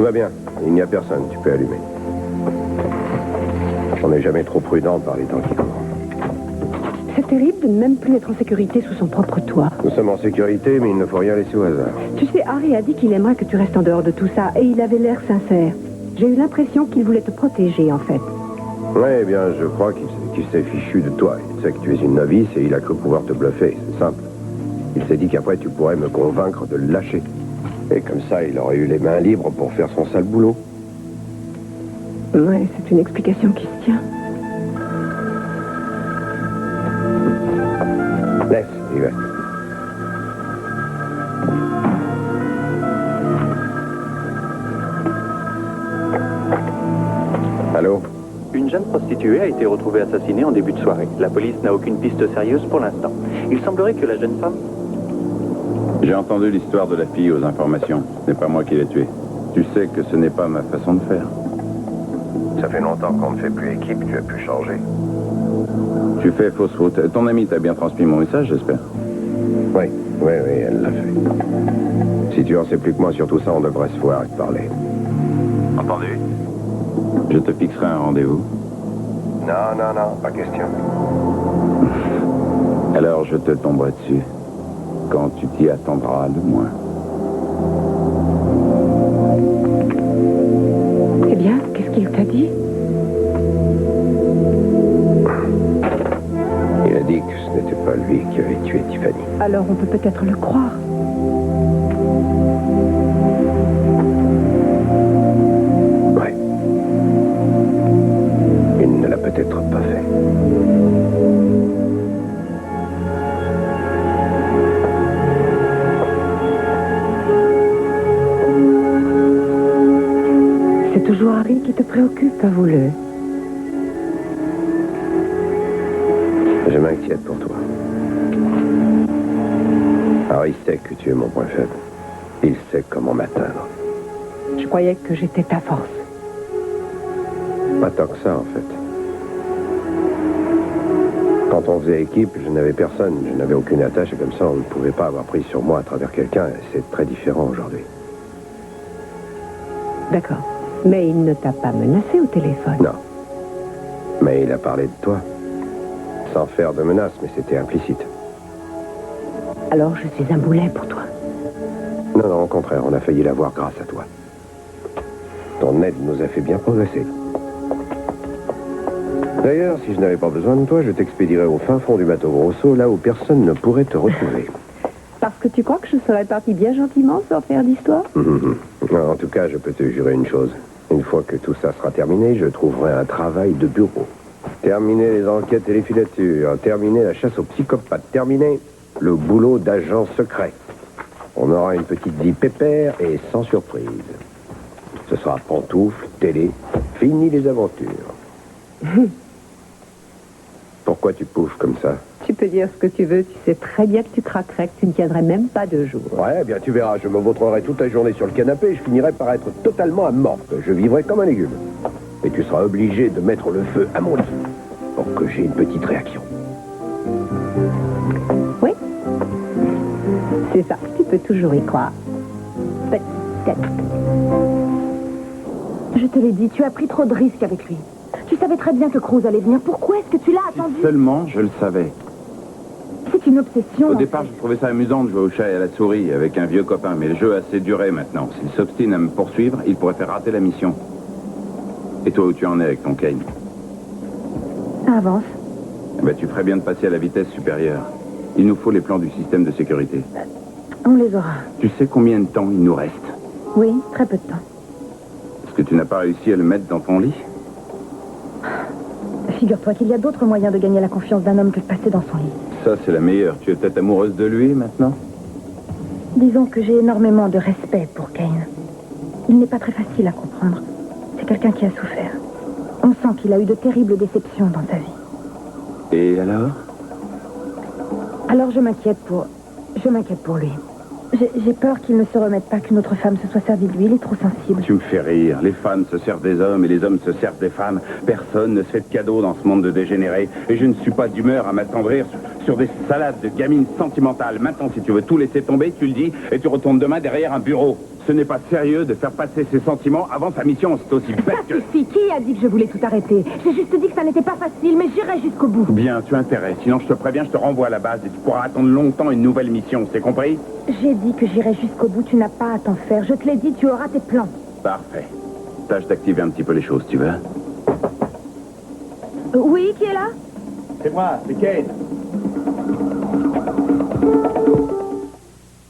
Tout va bien. Il n'y a personne. Tu peux allumer. On n'est jamais trop prudent par les temps qui courent. C'est terrible de ne même plus être en sécurité sous son propre toit. Nous sommes en sécurité, mais il ne faut rien laisser au hasard. Tu sais, Harry a dit qu'il aimerait que tu restes en dehors de tout ça, et il avait l'air sincère. J'ai eu l'impression qu'il voulait te protéger, en fait. Oui, eh bien, je crois qu'il s'est fichu de toi. Il sait que tu es une novice et il a cru pouvoir te bluffer. C'est simple. Il s'est dit qu'après, tu pourrais me convaincre de le lâcher. Et comme ça, il aurait eu les mains libres pour faire son sale boulot. Ouais, c'est une explication qui se tient. Laisse, il va. Allô? Une jeune prostituée a été retrouvée assassinée en début de soirée. La police n'a aucune piste sérieuse pour l'instant. Il semblerait que la jeune femme... J'ai entendu l'histoire de la fille aux informations. Ce n'est pas moi qui l'ai tuée. Tu sais que ce n'est pas ma façon de faire. Ça fait longtemps qu'on ne fait plus équipe, tu as pu changer. Tu fais fausse route. Ton ami t'a bien transmis mon message, j'espère. Oui, elle l'a fait. Si tu en sais plus que moi sur tout ça, on devrait se voir et te parler. Entendu? Je te fixerai un rendez-vous. Non, pas question. Alors je te tomberai dessus. Quand tu t'y attendras le moins. Eh bien, qu'est-ce qu'il t'a dit? Il a dit que ce n'était pas lui qui avait tué Tiffany. Alors on peut peut-être le croire. Ouais. Il ne l'a peut-être pas fait. C'est toujours Harry qui te préoccupe, avoue-le. Je m'inquiète pour toi. Harry sait que tu es mon point faible. Il sait comment m'atteindre. Je croyais que j'étais ta force. Pas tant que ça, en fait. Quand on faisait équipe, je n'avais personne. Je n'avais aucune attache et comme ça, on ne pouvait pas avoir prise sur moi à travers quelqu'un. Et c'est très différent aujourd'hui. D'accord. Mais il ne t'a pas menacé au téléphone. Non. Mais il a parlé de toi. Sans faire de menaces, mais c'était implicite. Alors je suis un boulet pour toi. Non, au contraire, on a failli l'avoir grâce à toi. Ton aide nous a fait bien progresser. D'ailleurs, si je n'avais pas besoin de toi, je t'expédierais au fin fond du bateau Grosso, là où personne ne pourrait te retrouver. Parce que tu crois que je serais partie bien gentiment sans faire d'histoire? En tout cas, je peux te jurer une chose. Une fois que tout ça sera terminé, je trouverai un travail de bureau. Terminer les enquêtes et les filatures, terminer la chasse aux psychopathes, terminer le boulot d'agent secret. On aura une petite vie pépère et sans surprise. Ce sera pantoufles, télé, fini les aventures. Pourquoi tu pouffes comme ça? Tu peux dire ce que tu veux, tu sais très bien que tu craquerais, que tu ne tiendrais même pas 2 jours. Ouais, bien tu verras, je me vautrerai toute la journée sur le canapé et je finirai par être totalement amorphe. Je vivrai comme un légume. Et tu seras obligé de mettre le feu à mon lit pour que j'ai une petite réaction. Oui. C'est ça, tu peux toujours y croire. Peut-être. Je te l'ai dit, tu as pris trop de risques avec lui. Tu savais très bien que Cruz allait venir. Pourquoi est-ce que tu l'as attendu? Seulement, je le savais. C'est une obsession. Au départ, je trouvais ça amusant de jouer au chat et à la souris avec un vieux copain, mais le jeu a assez duré maintenant. S'il s'obstine à me poursuivre, il pourrait faire rater la mission. Et toi, où tu en es avec ton Kane? Ça avance. Eh ben, tu ferais bien de passer à la vitesse supérieure. Il nous faut les plans du système de sécurité. On les aura. Tu sais combien de temps il nous reste? Oui, très peu de temps. Est-ce que tu n'as pas réussi à le mettre dans ton lit? Figure-toi qu'il y a d'autres moyens de gagner la confiance d'un homme que de passer dans son lit. Ça, c'est la meilleure. Tu es peut-être amoureuse de lui, maintenant? Disons que j'ai énormément de respect pour Kane. Il n'est pas très facile à comprendre. C'est quelqu'un qui a souffert. On sent qu'il a eu de terribles déceptions dans sa vie. Et alors? Alors je m'inquiète pour lui. J'ai peur qu'il ne se remette pas qu'une autre femme se soit servie de lui. Il est trop sensible. Tu me fais rire. Les femmes se servent des hommes et les hommes se servent des femmes. Personne ne se fait de cadeaux dans ce monde de dégénérés. Et je ne suis pas d'humeur à m'attendrir sur des salades de gamines sentimentales. Maintenant, si tu veux tout laisser tomber, tu le dis et tu retournes demain derrière un bureau. Ce n'est pas sérieux de faire passer ses sentiments avant sa mission. C'est aussi bête Ça suffit. Qui a dit que je voulais tout arrêter? J'ai juste dit que ça n'était pas facile, mais j'irai jusqu'au bout. Bien, tu as intérêt. Sinon, je te préviens, je te renvoie à la base et tu pourras attendre longtemps une nouvelle mission. C'est compris? J'ai dit que j'irai jusqu'au bout. Tu n'as pas à t'en faire. Je te l'ai dit, tu auras tes plans. Parfait. Tâche d'activer un petit peu les choses, tu veux? Oui, qui est là? C'est moi, c'est Kane.